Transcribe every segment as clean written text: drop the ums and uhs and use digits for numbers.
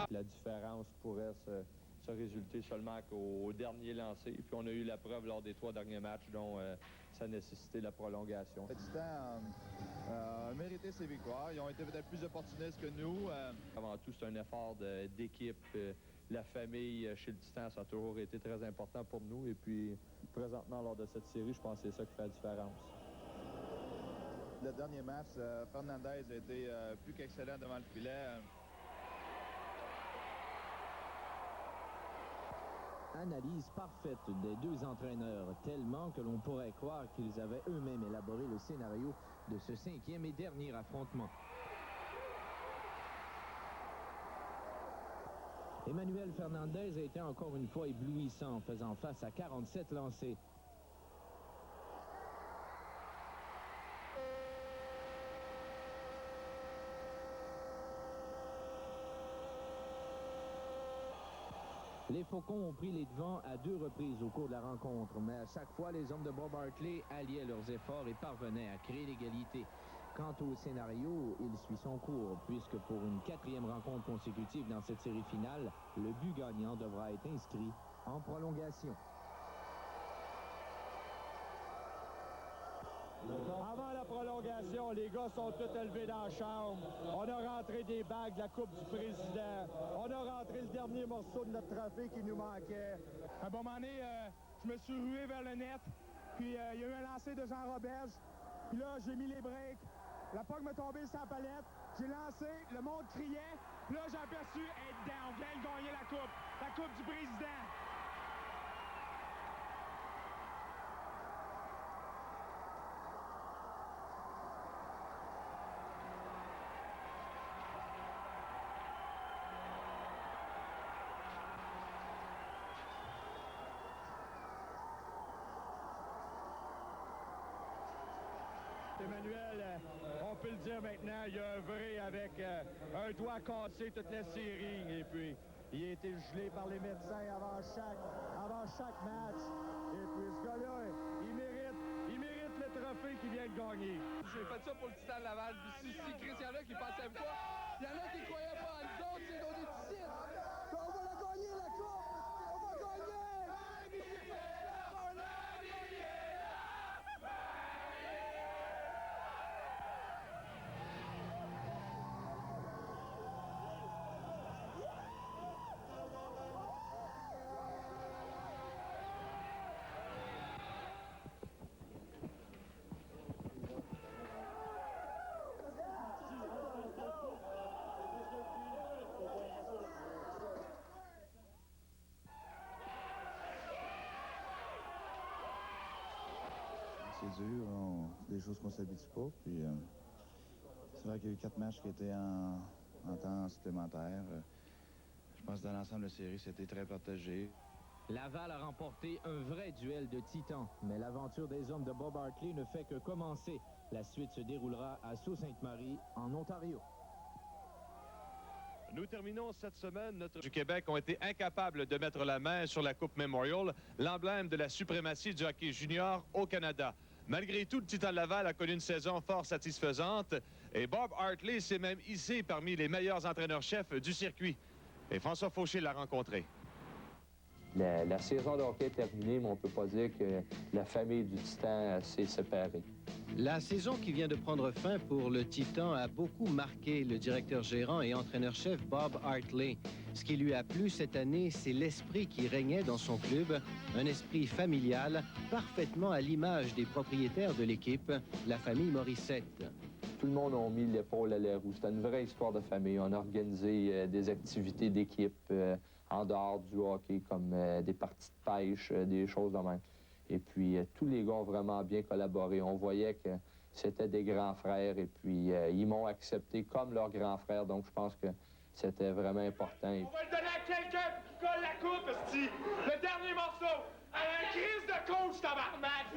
La différence pourrait se résulter seulement qu'au dernier lancé. Puis on a eu la preuve lors des 3 derniers matchs dont ça a nécessité la prolongation. Le Titan a mérité ses victoires. Ils ont été peut-être plus opportunistes que nous. Avant tout, c'est un effort d'équipe. La famille chez le Titan, ça a toujours été très important pour nous. Et puis, présentement, lors de cette série, je pense que c'est ça qui fait la différence. Le dernier match, Fernandez a été plus qu'excellent devant le filet. Analyse parfaite des deux entraîneurs, tellement que l'on pourrait croire qu'ils avaient eux-mêmes élaboré le scénario de ce 5e et dernier affrontement. Emmanuel Fernandez a été encore une fois éblouissant, faisant face à 47 lancés. Les Faucons ont pris les devants à 2 reprises au cours de la rencontre, mais à chaque fois, les hommes de Bob Hartley alliaient leurs efforts et parvenaient à créer l'égalité. Quant au scénario, il suit son cours, puisque pour une 4e rencontre consécutive dans cette série finale, le but gagnant devra être inscrit en prolongation. Avant la prolongation, les gars sont tous élevés dans la chambre. On a rentré des bagues de la Coupe du Président. On a rentré le dernier morceau de notre trophée qui nous manquait. À un bon moment donné, je me suis rué vers le net. Puis il y a eu un lancer de Jean Roberge. Puis là, j'ai mis les breaks. La puck m'a tombé sur la palette. J'ai lancé, le monde criait. Puis là, j'ai aperçu être down. On vient de gagner la Coupe du Président. Emmanuel, on peut le dire maintenant, il a œuvré avec un doigt cassé toute la série. Et puis, il a été gelé par les médecins avant chaque match. Et puis, ce gars-là, il mérite le trophée qu'il vient de gagner. J'ai fait ça pour le Titan de Laval. Puis si Christian là qui pensait pas, il y en a qui croyaient pas à nous autres, c'est qu'on est ici. On va la gagner, la Coupe! On va gagner! C'est dur, c'est des choses qu'on ne s'habitue pas. Puis, c'est vrai qu'il y a eu 4 matchs qui étaient en temps supplémentaire. Je pense que dans l'ensemble de la série, c'était très partagé. Laval a remporté un vrai duel de titans, mais l'aventure des hommes de Bob Hartley ne fait que commencer. La suite se déroulera à Sault-Sainte-Marie, en Ontario. Nous terminons cette semaine. Du Québec ont été incapables de mettre la main sur la Coupe Memorial, l'emblème de la suprématie du hockey junior au Canada. Malgré tout, le Titan de Laval a connu une saison fort satisfaisante et Bob Hartley s'est même hissé parmi les meilleurs entraîneurs-chefs du circuit. Et François Fauché l'a rencontré. La saison de hockey est terminée, mais on ne peut pas dire que la famille du Titan s'est séparée. La saison qui vient de prendre fin pour le Titan a beaucoup marqué le directeur gérant et entraîneur-chef Bob Hartley. Ce qui lui a plu cette année, c'est l'esprit qui régnait dans son club, un esprit familial, parfaitement à l'image des propriétaires de l'équipe, la famille Morissette. Tout le monde a mis l'épaule à la roue. C'était une vraie histoire de famille. On a organisé des activités d'équipe en dehors du hockey, comme des parties de pêche, des choses de même. Et puis, tous les gars ont vraiment bien collaboré. On voyait que c'était des grands frères et puis ils m'ont accepté comme leur grand frère. Donc, je pense que c'était vraiment important. On va le donner à quelqu'un qui colle la coupe, esti. Le dernier morceau. À un crise de coach, tabarnak.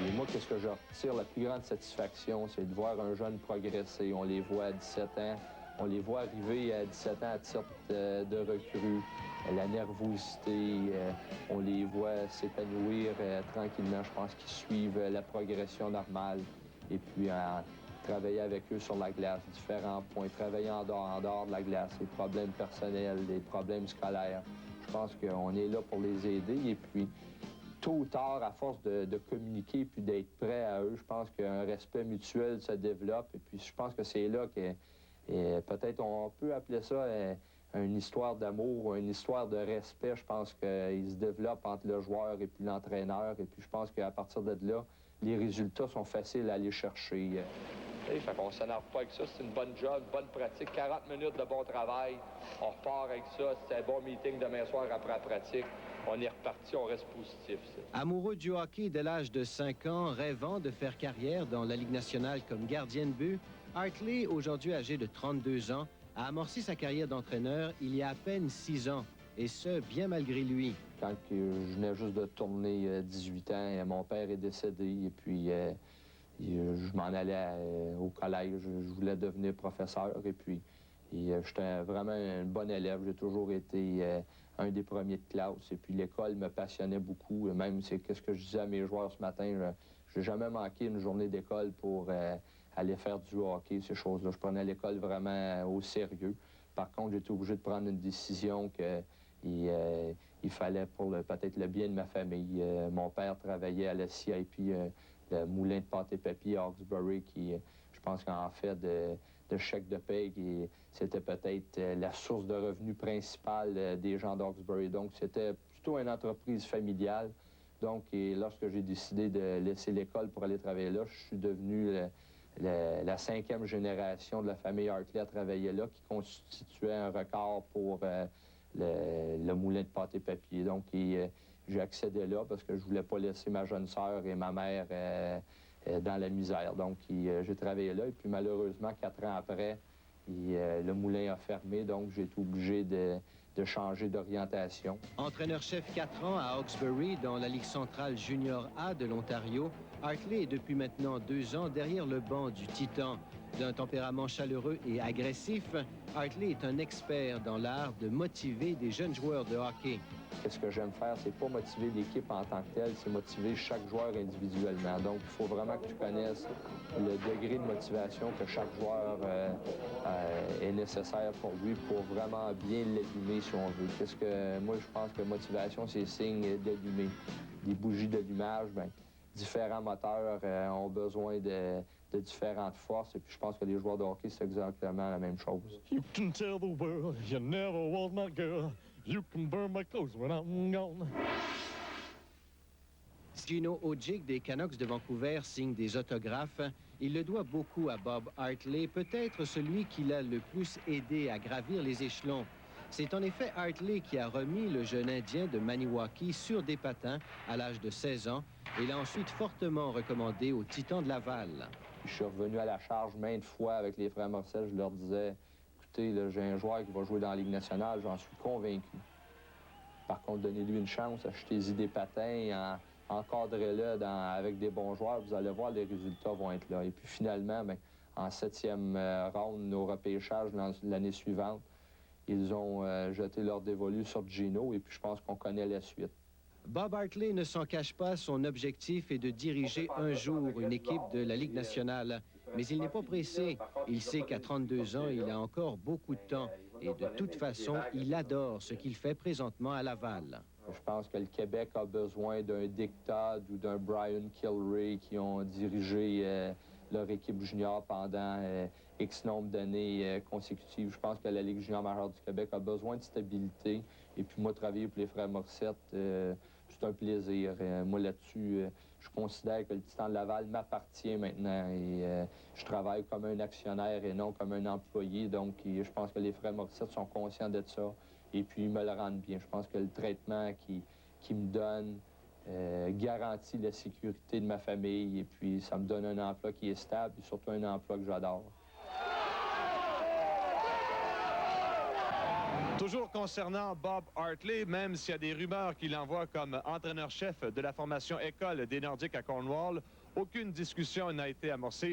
Et moi, qu'est-ce que je retire? La plus grande satisfaction, c'est de voir un jeune progresser. On les voit à 17 ans. On les voit arriver à 17 ans à titre de recrue. La nervosité, on les voit s'épanouir tranquillement. Je pense qu'ils suivent la progression normale. Et puis, travailler avec eux sur la glace, différents points, travailler en dehors de la glace, les problèmes personnels, les problèmes scolaires. Je pense qu'on est là pour les aider et puis tôt ou tard, à force de communiquer puis d'être prêt à eux, je pense qu'un respect mutuel se développe et puis je pense que c'est là que peut-être on peut appeler ça une histoire d'amour ou une histoire de respect. Je pense qu'il se développe entre le joueur et puis l'entraîneur et puis je pense qu'à partir de là, les résultats sont faciles à aller chercher. Fait qu'on ne s'énerve pas avec ça, c'est une bonne job, une bonne pratique, 40 minutes de bon travail, on repart avec ça, c'est un bon meeting demain soir après la pratique, on est reparti, on reste positif. Ça. Amoureux du hockey dès l'âge de 5 ans, rêvant de faire carrière dans la Ligue nationale comme gardien de but, Hartley, aujourd'hui âgé de 32 ans, a amorcé sa carrière d'entraîneur il y a à peine 6 ans, et ce, bien malgré lui. Quand je venais juste de tourner 18 ans, mon père est décédé et puis je m'en allais au collège. Je voulais devenir professeur et puis j'étais vraiment un bon élève. J'ai toujours été un des premiers de classe et puis l'école me passionnait beaucoup. Même, c'est ce que je disais à mes joueurs ce matin, je n'ai jamais manqué une journée d'école pour aller faire du hockey, ces choses-là. Je prenais l'école vraiment au sérieux. Par contre, j'étais obligé de prendre une décision qu'il fallait pour peut-être le bien de ma famille. Mon père travaillait à la CIP, le moulin de pâte et papier à Hawkesbury, qui, je pense qu'en fait, de chèque de paie, c'était peut-être la source de revenus principale des gens d'Hawkesbury. Donc, c'était plutôt une entreprise familiale. Donc, lorsque j'ai décidé de laisser l'école pour aller travailler là, je suis devenu la 5e génération de la famille Hartley à travailler là, qui constituait un record pour le moulin de pâte et papier. Donc, j'ai accédé là parce que je voulais pas laisser ma jeune sœur et ma mère dans la misère. Donc, j'ai travaillé là. Et puis, malheureusement, 4 ans après, le moulin a fermé. Donc, j'ai été obligé de changer d'orientation. Entraîneur-chef 4 ans à Hawkesbury, dans la Ligue centrale Junior A de l'Ontario, Hartley est depuis maintenant 2 ans derrière le banc du Titan. D'un tempérament chaleureux et agressif, Hartley est un expert dans l'art de motiver des jeunes joueurs de hockey. Ce que j'aime faire, c'est pas motiver l'équipe en tant que telle, c'est motiver chaque joueur individuellement. Donc, il faut vraiment que tu connaisses le degré de motivation que chaque joueur est nécessaire pour lui pour vraiment bien l'allumer, si on veut. Moi, je pense que motivation, c'est signe d'allumer. Des bougies d'allumage, bien, différents moteurs ont besoin de différentes forces. Et puis, je pense que les joueurs de hockey, c'est exactement la même chose. You can tell the world you never was my girl. You can burn my clothes when I'm gone. Gino Odjick des Canucks de Vancouver signe des autographes. Il le doit beaucoup à Bob Hartley, peut-être celui qui l'a le plus aidé à gravir les échelons. C'est en effet Hartley qui a remis le jeune Indien de Maniwaki sur des patins à l'âge de 16 ans et l'a ensuite fortement recommandé aux Titans de Laval. Je suis revenu à la charge maintes fois avec les frères Morcel. Je leur disais, écoutez, là, j'ai un joueur qui va jouer dans la Ligue nationale, j'en suis convaincu. Par contre, donnez-lui une chance, achetez-y des patins, encadrez-le avec des bons joueurs, vous allez voir, les résultats vont être là. Et puis finalement, bien, en 7e ronde au repêchage l'année suivante, ils ont jeté leur dévolu sur Gino et puis je pense qu'on connaît la suite. Bob Hartley ne s'en cache pas, son objectif est de diriger un jour une équipe de la Ligue nationale. Mais il n'est pas pressé. Il sait qu'à 32 ans, il a encore beaucoup de temps. Et de toute façon, il adore ce qu'il fait présentement à Laval. Je pense que le Québec a besoin d'un Dick Todd ou d'un Brian Kilray qui ont dirigé leur équipe junior pendant X nombre d'années consécutives. Je pense que la Ligue junior majeure du Québec a besoin de stabilité. Et puis moi, travailler pour les frères Morissette, c'est un plaisir. Moi, là-dessus, je considère que le Titan de Laval m'appartient maintenant et je travaille comme un actionnaire et non comme un employé. Donc, je pense que les frères Morissette sont conscients de ça et puis ils me le rendent bien. Je pense que le traitement qu'ils me donnent garantit la sécurité de ma famille et puis ça me donne un emploi qui est stable et surtout un emploi que j'adore. Toujours concernant Bob Hartley, même s'il y a des rumeurs qu'il envoie comme entraîneur-chef de la formation École des Nordiques à Cornwall, aucune discussion n'a été amorcée.